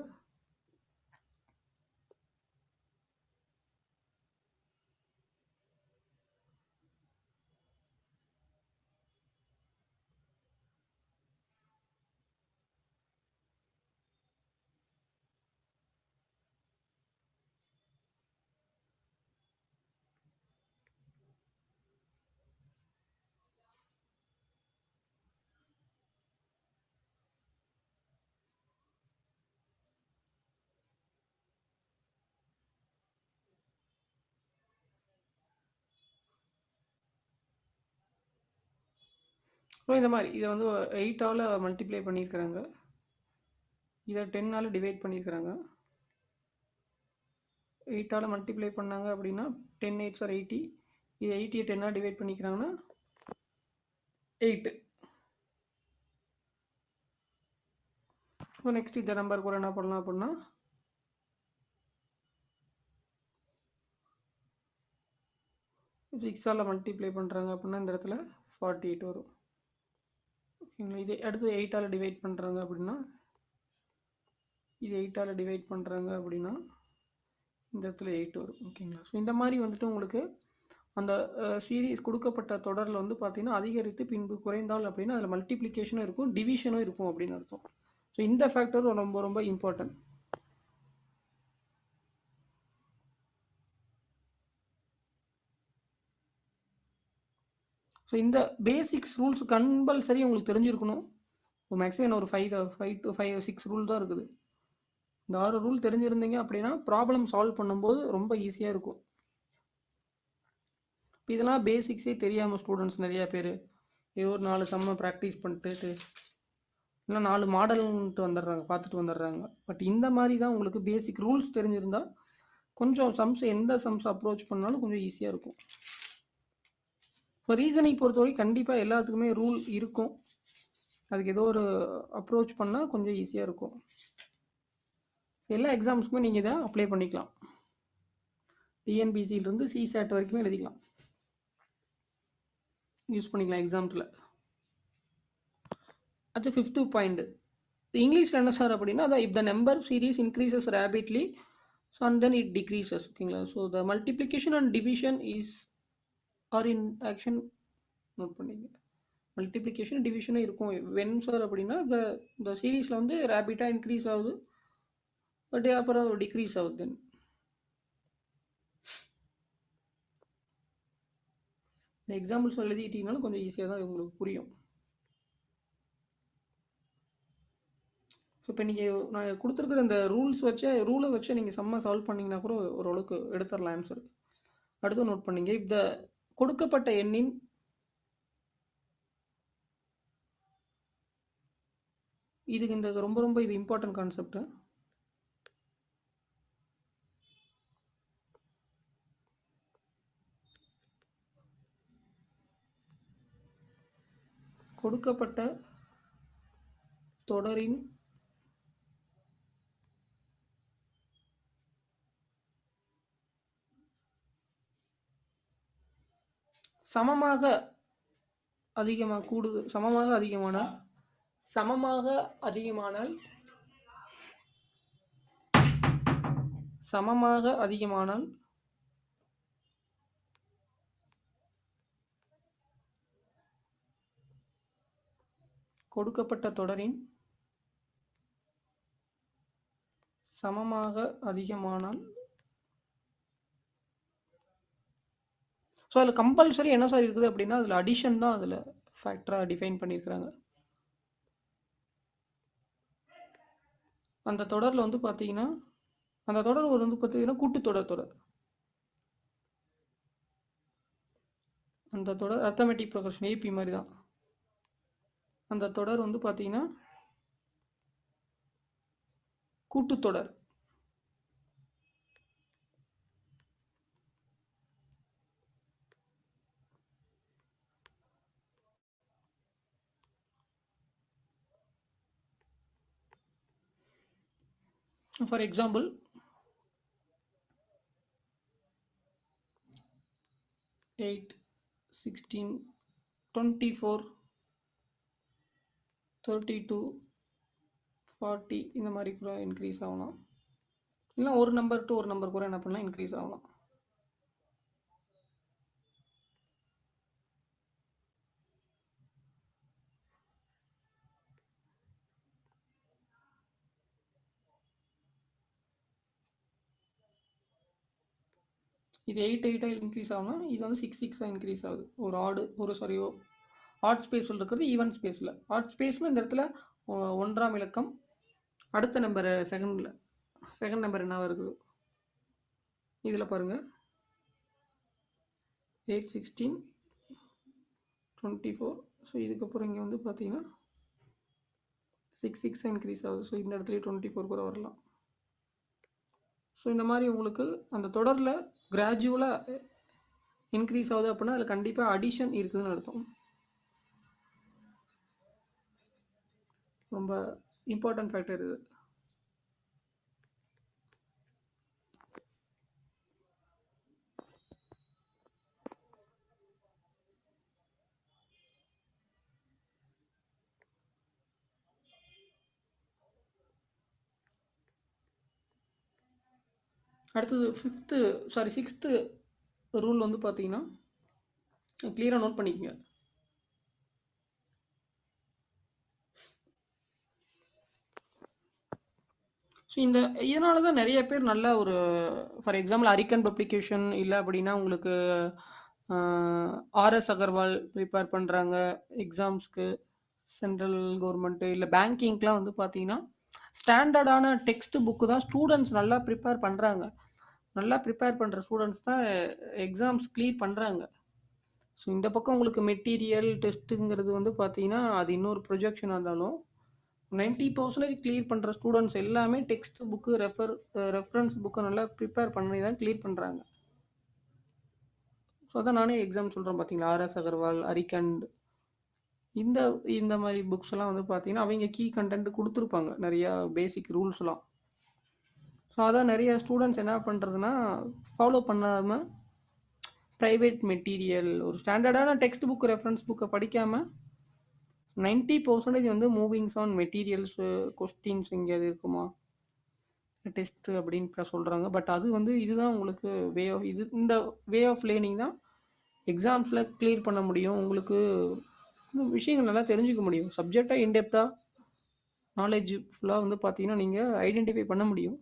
ஸோ இந்த மாதிரி இதை வந்து 8ஆல் மல்டிப்ளை பண்ணியிருக்கிறாங்க, இதை 10ஆல் டிவைட் பண்ணியிருக்கிறாங்க. 8ஆல் மல்டிப்ளை பண்ணாங்க அப்படின்னா 10 8s are 80. இது 80 10ஆல் டிவைட் பண்ணிக்கிறாங்கன்னா 8. ஸோ நெக்ஸ்ட் இந்த நம்பர் கூட என்ன பண்ணலாம் அப்படின்னா 6ஆல் மல்டிப்ளை பண்ணுறாங்க அப்படின்னா இந்த இடத்துல 48 வரும். ஓகேங்களா. இது அடுத்து 8ஆல் டிவைட் பண்ணுறாங்க அப்படின்னா இது 8ஆல் டிவைட் பண்ணுறாங்க அப்படின்னா இந்த இடத்துல 8 வரும். ஓகேங்களா. ஸோ இந்த மாதிரி வந்துட்டு உங்களுக்கு அந்த சீரீஸ் கொடுக்கப்பட்ட தொடரில் வந்து பார்த்தீங்கன்னா அதிகரித்து பின்பு குறைந்தால் அப்படின்னா அதில் மல்டிப்ளிகேஷனும் இருக்கும், டிவிஷனும் இருக்கும் அப்படின்னு அர்த்தம். ஸோ இந்த ஃபேக்டர் ரொம்ப ரொம்ப இம்பார்ட்டன்ட். ஸோ இந்த பேசிக்ஸ் ரூல்ஸ் கம்பல்சரி உங்களுக்கு தெரிஞ்சிருக்கணும். மேக்ஸிமம் ஒரு 5 to 6 ரூல் தான் இருக்குது. இந்த 6 ரூல் தெரிஞ்சிருந்தீங்க அப்படின்னா ப்ராப்ளம் சால்வ் பண்ணும்போது ரொம்ப ஈஸியாக இருக்கும். இப்போ இதெல்லாம் பேசிக்ஸே தெரியாமல் ஸ்டூடெண்ட்ஸ் நிறையா பேர் ஏதோ ஒரு 4 சம்மை ப்ராக்டிஸ் பண்ணிட்டு இல்லை 4 மாடல்ன்ட்டு வந்துடுறாங்க, பார்த்துட்டு வந்துடுறாங்க. பட் இந்த மாதிரி தான் உங்களுக்கு பேசிக் ரூல்ஸ் தெரிஞ்சிருந்தால் கொஞ்சம் சம்ஸ் எந்த சம்ஸ் அப்ரோச் பண்ணாலும் கொஞ்சம் ஈஸியாக இருக்கும். இப்போ ரீசனிங் பொறுத்தவரை கண்டிப்பாக எல்லாத்துக்குமே ரூல் இருக்கும், அதுக்கு ஏதோ ஒரு அப்ரோச் பண்ணால் கொஞ்சம் ஈஸியாக இருக்கும். எல்லா எக்ஸாம்ஸுக்குமே நீங்கள் இதை அப்ளை பண்ணிக்கலாம். டிஎன்பிசியிலிருந்து சிசேட் வரைக்குமே எழுதிக்கலாம், யூஸ் பண்ணிக்கலாம் எக்ஸாம்ஸில். அது 5th பாயிண்ட் இங்கிலீஷில் என்ன சார் அப்படின்னா அதான் if the number series increases rapidly so and then it decreases. ஓகேங்களா. So the multiplication and division is are in action. Note பண்ணிங்க, மல்டிப்ளிகேஷன் டிவிஷனும் இருக்கும். வென் சார் அப்படின்னா இந்த சீரீஸில் வந்து ரேபிட்டாக இன்க்ரீஸ் ஆகுது, பட் அப்புறம் டிக்ரீஸ் ஆகுது. தென் இந்த எக்ஸாம்பிள்ஸ் எழுதிக்கிட்டீங்கனாலும் கொஞ்சம் ஈஸியாக தான் உங்களுக்கு புரியும். ஸோ இப்போ நீங்கள் நான் கொடுத்துருக்குற இந்த ரூலை வச்சு நீங்கள் செம்ம சால்வ் பண்ணிங்கன்னா கூட ஓரளவுக்கு எடுத்துடலாம் ஆன்சர். அடுத்து நோட் பண்ணிங்க, இந்த கொடுக்கப்பட்ட எண்ணின் இதுக்கு இந்த ரொம்ப ரொம்ப இது இம்பார்ட்டன்ட் கான்செப்ட். கொடுக்கப்பட்ட தொடரின் சமமாக அதிகமானால் கொடுக்கப்பட்ட தொடரின் சமமாக அதிகமானால் ஸோ அதில் கம்பல்சரி என்ன சார் இருக்குது அப்படின்னா அதில் அடிஷன் தான் அதில் ஃபேக்டராக டிஃபைன் பண்ணியிருக்கிறாங்க. அந்த தொடரில் வந்து பார்த்தீங்கன்னா அந்த தொடர் ஒரு வந்து பார்த்தீங்கன்னா கூட்டுத்தொடர். அந்த தொடர் அர்த்தமெட்டிக் ப்ரொக்ரஷன் ஏபி மாதிரி தான். அந்த தொடர் வந்து பார்த்தீங்கன்னா கூட்டுத்தொடர். ஃபார் எக்ஸாம்பிள் 8 16 24 32, 40 இந்த மாதிரி கூட இன்க்ரீஸ் ஆகலாம். இல்லை ஒரு நம்பர் டு ஒரு நம்பர் கூட என்ன பண்ணலாம், இன்க்ரீஸ் ஆகலாம். இது 8 இன்க்ரீஸ் ஆகணும். இது வந்து 6 இன்க்ரீஸ் ஆகுது. ஒரு ஆடு ஒரு சாரியோ ஆட் ஸ்பேஸில் இருக்கிறது ஈவன் ஸ்பேஸில். ஆட் ஸ்பேஸில் இந்த இடத்துல ஒன்றாம் இலக்கம் அடுத்த நம்பர் செகண்ட் நம்பர் என்ன இருக்குது இதில் பாருங்கள், 8, 16, 24. ஸோ இதுக்கப்புறம் இங்கே வந்து பார்த்தீங்கன்னா 6 இன்க்ரீஸ் ஆகுது. ஸோ இந்த இடத்துல 24 கூட வரலாம். ஸோ இந்த மாதிரி உங்களுக்கு அந்த தொடரில் கிராஜுவலாக இன்க்ரீஸ் ஆகுது அப்படின்னா அதில் கண்டிப்பாக அடிஷன் இருக்குதுன்னு அர்த்தம். ரொம்ப இம்பார்ட்டன்ட் ஃபேக்டர் இது. அடுத்தது 6th ரூல் வந்து பார்த்தீங்கன்னா கிளியராக நோட் பண்ணிக்கோங்க. ஸோ இதனால தான் நிறைய பேர் நல்ல ஒரு ஃபார் எக்ஸாம்பிள் அரிக்கன் பப்ளிகேஷன் இல்லை அப்படின்னா உங்களுக்கு ஆர்எஸ் அகர்வால் ப்ரிப்பேர் பண்ணுறாங்க எக்ஸாம்ஸ்க்கு, சென்ட்ரல் கவர்மெண்ட்டு இல்லை பேங்கிங்க்கெலாம் வந்து பார்த்தீங்கன்னா ஸ்டாண்டர்டான டெக்ஸ்ட் புக்கு தான் ஸ்டூடெண்ட்ஸ் நல்லா ப்ரிப்பேர் பண்ணுறாங்க. நல்லா ப்ரிப்பேர் பண்ணுற ஸ்டூடெண்ட்ஸ் தான் எக்ஸாம்ஸ் கிளியர் பண்ணுறாங்க. ஸோ இந்த பக்கம் உங்களுக்கு மெட்டீரியல் டெஸ்ட்டுங்கிறது வந்து பார்த்தீங்கன்னா அது இன்னொரு ப்ரொஜெக்ஷனாக இருந்தாலும் 90% கிளியர் பண்ணுற ஸ்டூடெண்ட்ஸ் எல்லாமே டெக்ஸ்ட் புக்கு ரெஃபரன்ஸ் புக்கை நல்லா ப்ரிப்பேர் பண்ணி தான் கிளியர் பண்ணுறாங்க. ஸோ அதான் நானே எக்ஸாம் சொல்கிறேன் பார்த்தீங்களா, ஆர்எஸ் அகர்வால், அரிக்கண்ட் இந்த இந்த மாதிரி புக்ஸ் எல்லாம் வந்து பார்த்தீங்கன்னா அவங்க கீ கண்டென்ட் கொடுத்துருப்பாங்க நிறையா பேசிக் ரூல்ஸ்லாம். ஸோ அதான் நிறைய ஸ்டூடெண்ட்ஸ் என்ன பண்ணுறதுன்னா ஃபாலோ பண்ணாமல் ப்ரைவேட் மெட்டீரியல் ஒரு ஸ்டாண்டர்டான டெக்ஸ்ட் புக் ரெஃபரன்ஸ் புக்கை படிக்காமல் 90% வந்து மூவிங்ஸ் ஆன் மெட்டீரியல்ஸு கொஸ்டின்ஸ் எங்கேயாவது இருக்குமா டெஸ்ட்டு அப்படின்னு சொல்கிறாங்க. பட் அது வந்து இதுதான் உங்களுக்கு இந்த வே ஆஃப் லேர்னிங் தான் எக்ஸாம்ஸில் கிளியர் பண்ண முடியும். உங்களுக்கு விஷயங்கள் நல்லா தெரிஞ்சுக்க முடியும். சப்ஜெக்டாக இன்டெப்த்தாக நாலேஜ் ஃபுல்லாக வந்து பார்த்தீங்கன்னா நீங்கள் ஐடென்டிஃபை பண்ண முடியும்.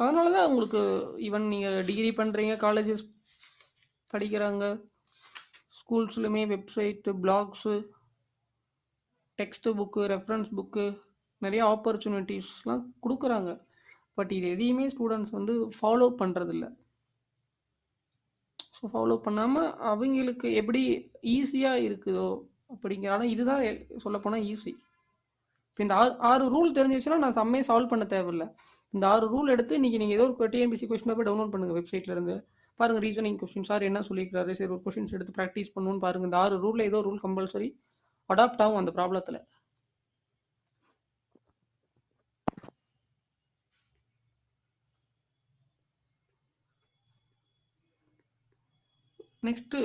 அதனால தான் உங்களுக்கு ஈவன் நீங்கள் டிகிரி பண்ணுறீங்க, காலேஜஸ் படிக்கிறாங்க, ஸ்கூல்ஸ்லையுமே website, blogs, text book, reference book நிறைய ஆப்பர்ச்சுனிட்டிஸ்லாம் கொடுக்குறாங்க. பட் இது எதையுமே ஸ்டூடெண்ட்ஸ் வந்து ஃபாலோ பண்ணுறதில்ல. ஸோ ஃபாலோ பண்ணாமல் அவங்களுக்கு எப்படி ஈஸியாக இருக்குதோ அப்படிங்கிறாலும் இதுதான் சொல்லப்போனால் ஈஸி. இப்போ இந்த 6 ரூல் தெரிஞ்சிச்சுன்னா நான் செம்மையே சால்வ் பண்ண தேவையில்லை. இந்த 6 ரூல் எடுத்து இன்றைக்கி நீங்கள் ஏதோ ஒரு டிஎன்பிசி கொஸ்டின் பேப்பர் டவுன்லோட் பண்ணுங்கள் வெப்சைட்லேருந்து, பாருங்கள் ரீசனிங் கொஸ்டின் சார் என்ன சொல்லியிருக்காரு, சரி ஒரு கொஸ்டின்ஸ் எடுத்து ப்ராக்டிஸ் பண்ணணும்னு பாருங்கள். இந்த 6 ரூலில் ஏதோ ரூல் கம்பல்சரி அடாப்ட் ஆகும் அந்த ப்ராப்ளத்தில். Next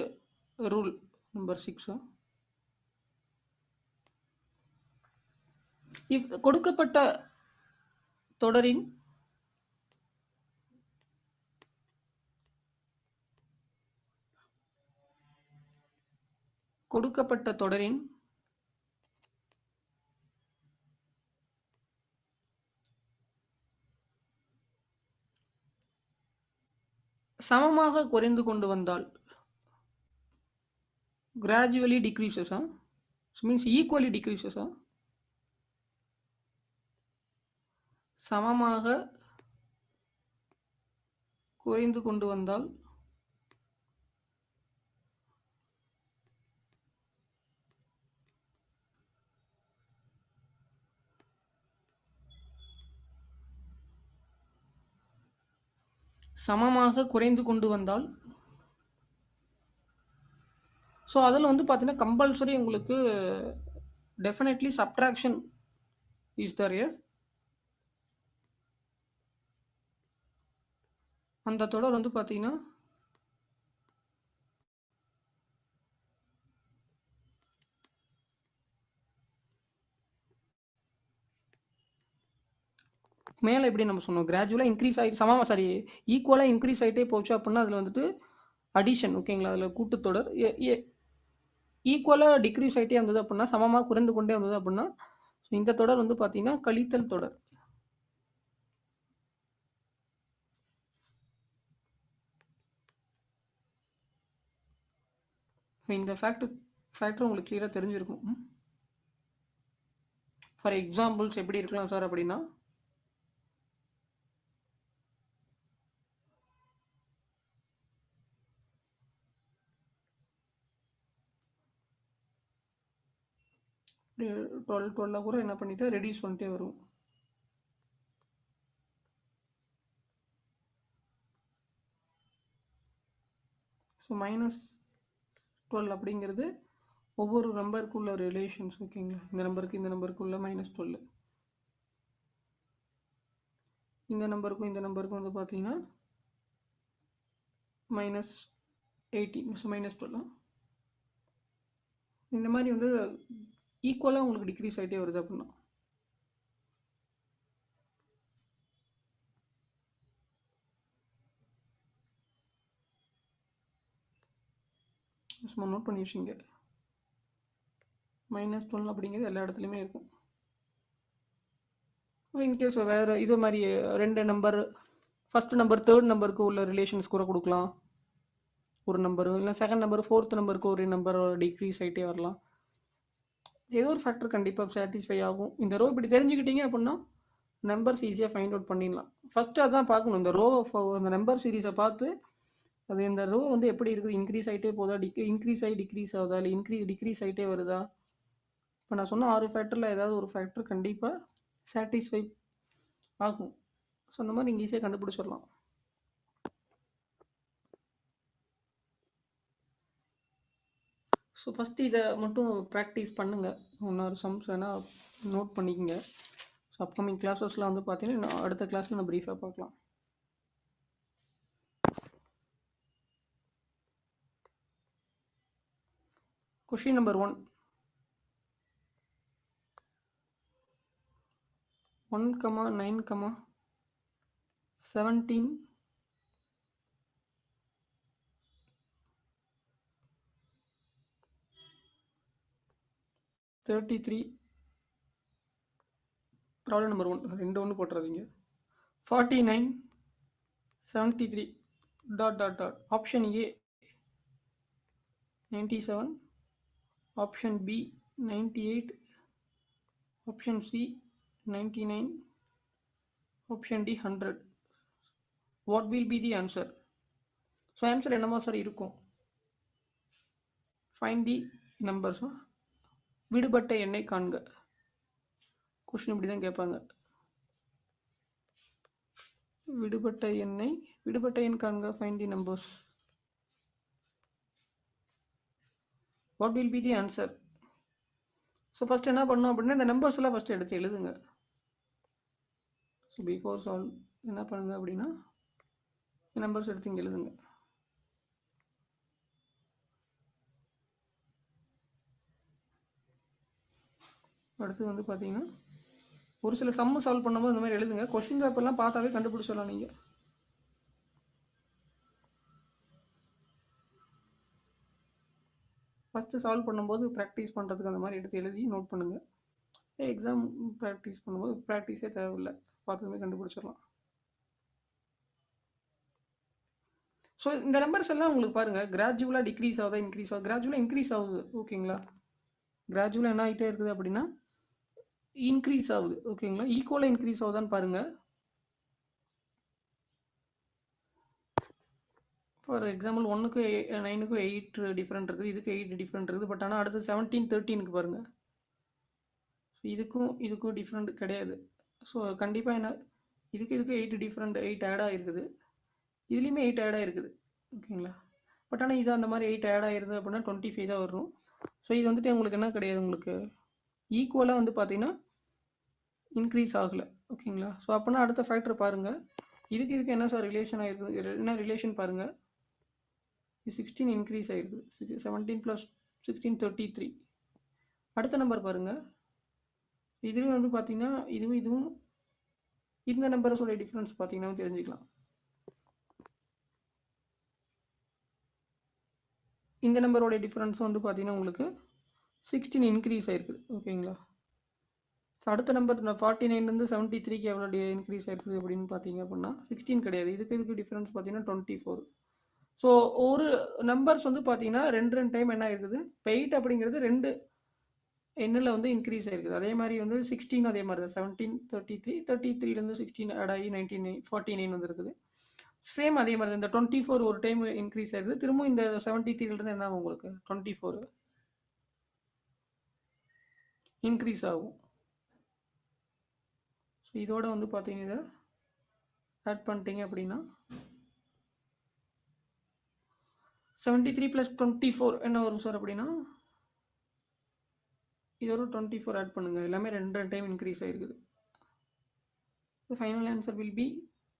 rule number 6. கொடுக்கப்பட்ட தொடரின் சமமாக குறைந்து கொண்டு வந்தால் gradually decreases, means equally decreases, சமமாக குறைந்து கொண்டு வந்தால் சமமாக குறைந்து கொண்டு வந்தால் ஸோ அதில் வந்து பார்த்தீங்கன்னா கம்பல்சரி உங்களுக்கு definitely subtraction is there. Yes, அந்த தொடர் வந்து பார்த்தீங்கன்னா மேலே எப்படி நம்ம சொன்னோம், கிராஜுவலாக இன்க்ரீஸ் ஆகிட்டு சாரி ஈக்குவலாக இன்க்ரீஸ் ஆகிட்டே போச்சு அப்படின்னா அதில் வந்துட்டு அடிஷன். ஓகேங்களா, அதில் கூட்டுத்தொடர். ஈக்குவலாக டிக்ரீஸ் ஆகிட்டே இருந்தது அப்படின்னா, சமமாக குறைந்து கொண்டே வந்தது அப்படின்னா, இந்த தொடர் வந்து பார்த்தீங்கன்னா கழித்தல் தொடர். இந்த ஃபேக்டர் உங்களுக்கு கிளியராக தெரிஞ்சிருக்கும். ஃபார் எக்ஸாம்பிள்ஸ் எப்படி இருக்கலாம் சார் அப்படின்னா, டுவெல்லாக கூட என்ன பண்ணிட்டு ரெடியூஸ் பண்ணிட்டே வரும். ஸோ -12 அப்படிங்கிறது ஒவ்வொரு நம்பருக்கு உள்ள ரிலேஷன்ஸ். ஓகேங்களா, இந்த நம்பருக்கு உள்ள -12, இந்த நம்பருக்கும் வந்து பார்த்தீங்கன்னா -18, ஸோ -12. இந்த மாதிரி வந்து ஈக்குவலாக உங்களுக்கு டிக்ரீஸ் ஆகிட்டே வருது அப்படின்னா. சும்மா நோட் பண்ணி வச்சுங்க. -12 அப்படிங்கிறது எல்லா இடத்துலையுமே இருக்கும். இன்கேஸ் வேறு இது மாதிரி 2 நம்பர், ஃபஸ்ட் நம்பர் தேர்ட் நம்பருக்கு உள்ள ரிலேஷன்ஸ் கூட கொடுக்கலாம் ஒரு நம்பர், இல்லை செகண்ட் நம்பர் ஃபோர்த் நம்பருக்கு ஒரு நம்பர் டிக்ரீஸ் ஆகிட்டே வரலாம். ஏதோ ஒரு ஃபேக்டர் கண்டிப்பாக சாட்டிஸ்ஃபை ஆகும். இந்த ரோ இப்படி தெரிஞ்சுக்கிட்டீங்க அப்படின்னா நம்பர்ஸ் ஈஸியாக ஃபைண்ட் அவுட் பண்ணிடலாம். ஃபஸ்ட்டு அதான் பார்க்கணும், இந்த ரோ அந்த நம்பர் சீரீஸை பார்த்து அது இந்த ரோ வந்து எப்படி இருக்குது, இன்க்ரீஸ் ஆகிட்டே போதா, இன்க்ரீஸ் ஆகி டிக்ரீஸ் ஆகுதா, இல்லை டிக்ரீஸ் ஆகிட்டே வருதா. இப்போ நான் சொன்ன 6 ஃபேக்டரில் ஏதாவது ஒரு ஃபேக்டர் கண்டிப்பாக சாட்டிஸ்ஃபை ஆகும். ஸோ அந்த மாதிரி நீங்கள் ஈஸியாக கண்டுபிடிச்சிடலாம். ஸோ ஃபஸ்ட்டு இதை மட்டும் ப்ராக்டிஸ் பண்ணுங்கள். இன்னொரு சம்ஸ் வேணால் நோட் பண்ணிக்கோங்க. ஸோ அப்கமிங் கிளாஸஸ்லாம் வந்து பார்த்தீங்கன்னா அடுத்த கிளாஸில் நான் ப்ரீஃபாக பார்க்கலாம். Question number 1. 1, 9, 17, 33. Problem number 1. 2 போட்டுறாதீங்க. 49, 73. ... Option A 97, option B 98, option C 99, option D 100. What will be the answer? So answer என்னமா சார் இருக்கும்? ஃபைண்ட் தி நம்பர்ஸ். விடுபட்ட எண்ணை காண்க. கொஸ்டின் இப்படி தான் கேட்பாங்க. விடுபட்ட எண் காண்க, find the numbers. What will be the answer? So first என்ன பண்ணணும் அப்படின்னா இந்த நம்பர்ஸ் எல்லாம் ஃபஸ்ட்டு எடுத்து எழுதுங்க. ஸோ பிஃபோர் சால்வ் என்ன பண்ணுங்க அப்படின்னா நம்பர்ஸ் எடுத்து இங்கே எழுதுங்க. அடுத்து வந்து பார்த்தீங்கன்னா ஒரு சில சம்மு சால்வ் பண்ணும்போது இந்த மாதிரி எழுதுங்க. கொஸ்டின் பேப்பர்லாம் பார்த்தாவே கண்டுபிடிச்சிடலாம் நீங்கள். ஃபஸ்ட்டு சால்வ் பண்ணும்போது ப்ராக்டிஸ் பண்ணுறதுக்கு அந்த மாதிரி எடுத்து எழுதி நோட் பண்ணுங்கள். எக்ஸாம் ப்ராக்டிஸ் பண்ணும்போது ப்ராக்டிஸே தேவையில்லை, பார்த்ததுமே கண்டுபிடிச்சிடலாம். ஸோ இந்த நம்பர்ஸ் எல்லாம் உங்களுக்கு பாருங்கள் கிராஜுவலாக டிக்ரீஸ் ஆகுதா இன்க்ரீஸ் ஆகுது? கிராஜுவலாக இன்க்ரீஸ் ஆகுது. ஓகேங்களா, கிராஜுவலாக என்ன ஆகிட்டே இருக்குது அப்படின்னா இன்க்ரீஸ் ஆகுது. ஓகேங்களா, ஈக்குவலாக இன்க்ரீஸ் ஆகுதான்னு பாருங்கள். ஃபார் எக்ஸாம்பிள் 1க்கு 9க்கு 8 டிஃப்ரெண்ட் இருக்குது, இதுக்கு 8 டிஃப்ரெண்ட் இருக்குது. பட் ஆனால் அடுத்து 17, 13க்கு பாருங்கள். ஸோ இதுக்கும் டிஃப்ரெண்ட் கிடையாது. ஸோ கண்டிப்பாக என்ன இதுக்கு 8 டிஃப்ரெண்ட், 8 ஆட் ஆகிருக்குது. இதுலேயுமே 8 ஆட் ஆகிருக்குது. ஓகேங்களா, பட் ஆனால் இது அந்த மாதிரி 8 ஆட் ஆகிருது அப்படின்னா 25 தான் வரும். ஸோ இது வந்துட்டு உங்களுக்கு என்ன கிடையாது, உங்களுக்கு ஈக்குவலாக வந்து பார்த்தீங்கன்னா இன்க்ரீஸ் ஆகலை. ஓகேங்களா, ஸோ அப்படின்னா அடுத்த ஃபேக்டர் பாருங்கள். இதுக்கு என்ன சார் ரிலேஷன் ஆகிருக்குது, என்ன ரிலேஷன் பாருங்கள். 16 இன்க்ரீஸ் ஆகிருக்குது. 17 + 16 33. அடுத்த நம்பர் பாருங்கள். இதுவும் வந்து பார்த்தீங்கன்னா இதுவும் இந்த நம்பர்ஸோட டிஃப்ரென்ஸ் பார்த்தீங்கன்னா தெரிஞ்சுக்கலாம். இந்த நம்பரோட டிஃப்ரென்ஸ் வந்து பார்த்தீங்கன்னா உங்களுக்கு 16 இன்க்ரீஸ் ஆயிருக்குது. ஓகேங்களா? ஸோ அடுத்த நம்பர் நான் 49லேருந்து 73க்கு எவ்வளோ இன்க்ரீஸ் ஆயிருக்குது அப்படின்னு பார்த்தீங்க அப்படின்னா 16 கிடையாது. இதுக்கு டிஃப்ரென்ஸ் பார்த்தீங்கன்னா 24. ஸோ ஒரு நம்பர்ஸ் வந்து பார்த்தீங்கன்னா ரெண்டு டைம் என்ன ஆயிருக்குது, இப்போ 8 அப்படிங்கிறது 2 எண்ணில் வந்து இன்க்ரீஸ் ஆயிருக்குது. அதே மாதிரி வந்து 16 அதே மாதிரி தான் 17 33 33லேருந்து 16 ஆட் ஆகி 49 வந்துருக்குது. சேம் அதே மாதிரி தான் இந்த 24 ஒரு டைம் இன்க்ரீஸ் ஆயிருக்குது. திரும்ப இந்த 73லேருந்து என்ன ஆகும் உங்களுக்கு 24 இன்க்ரீஸ் ஆகும். ஸோ இதோட வந்து பார்த்தீங்கன்னா இதை ஆட் பண்ணிட்டீங்க அப்படின்னா 73 + 24 என்ன வரும் சார் அப்படின்னா இது ஒரு 24 ஆட் பண்ணுங்கள். எல்லாமே ரெண்டு டைம் இன்க்ரீஸ் ஆகிருக்குது. The final answer will be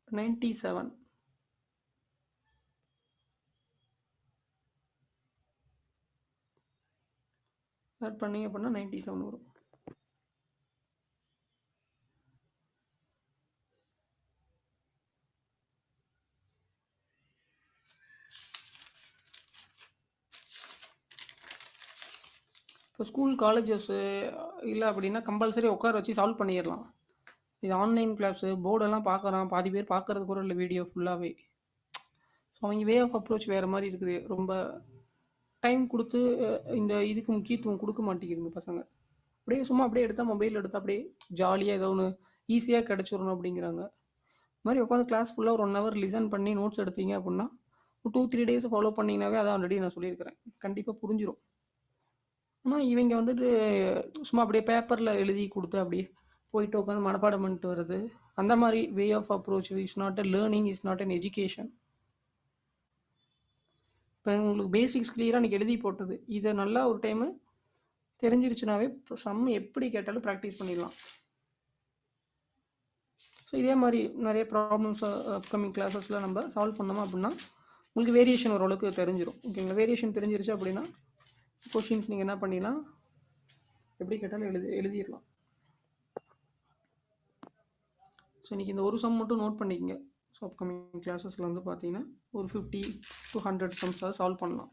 97. Add பண்ணிங்க அப்படின்னா 97 வரும். இப்போ ஸ்கூல் காலேஜஸ்ஸு இல்லை அப்படின்னா கம்பல்சரி உட்கார வச்சு சால்வ் பண்ணிடலாம். இது ஆன்லைன் கிளாஸு போர்டெல்லாம் பார்க்குறான், பாதி பேர் பார்க்குறது கூட இல்லை வீடியோ ஃபுல்லாகவே. ஸோ அவங்க வே ஆஃப் அப்ரோச் வேறு மாதிரி இருக்குது. ரொம்ப டைம் கொடுத்து இந்த இதுக்கு முக்கியத்துவம் கொடுக்க மாட்டேங்குதுங்க பசங்க. அப்படியே சும்மா அப்படியே எடுத்தால் மொபைல் எடுத்தால் அப்படியே ஜாலியாக ஏதோ ஒன்று ஈஸியாக கிடச்சிடணும் அப்படிங்கிறாங்க. இது மாதிரி உட்காந்து கிளாஸ் ஃபுல்லாக ஒரு 1 hour லிசன் பண்ணி நோட்ஸ் எடுத்தீங்க அப்படின்னா 2-3 days ஃபாலோ பண்ணிங்கனாவே அதான் ஆல்ரெடி நான் சொல்லியிருக்கிறேன், கண்டிப்பாக புரிஞ்சிடும். ஆனால் இவங்க வந்துட்டு சும்மா அப்படியே பேப்பரில் எழுதி கொடுத்து அப்படியே போயிட்டு உட்காந்து மனப்பாடம் பண்ணிட்டு வருது. அந்த மாதிரி way of approach is not a learning, is not an education. இப்போ உங்களுக்கு பேசிக்ஸ் கிளியராக எனக்கு எழுதி போட்டது, இதை நல்லா ஒரு டைமு தெரிஞ்சிருச்சுனாவே சம் எப்படி கேட்டாலும் ப்ராக்டிஸ் பண்ணிடலாம். ஸோ இதே மாதிரி நிறைய ப்ராப்ளம்ஸ் அப்கமிங் கிளாஸஸில் நம்ம சால்வ் பண்ணோம் அப்படின்னா உங்களுக்கு வேரியேஷன் ஓரளவுக்கு தெரிஞ்சிடும். ஓகேங்களா? வேரியேஷன் தெரிஞ்சிருச்சு அப்படின்னா கொஷின்ஸ் நீங்கள் என்ன பண்ணிடலாம், எப்படி கேட்டாலும் எழுதிடலாம். ஸோ இன்றைக்கி இந்த ஒரு சம் மட்டும் நோட் பண்ணிக்கங்க. ஸோ அப்கமிங் கிளாஸஸில் வந்து பார்த்தீங்கன்னா ஒரு 50 to 100 சம்ஸாக சால்வ் பண்ணலாம்.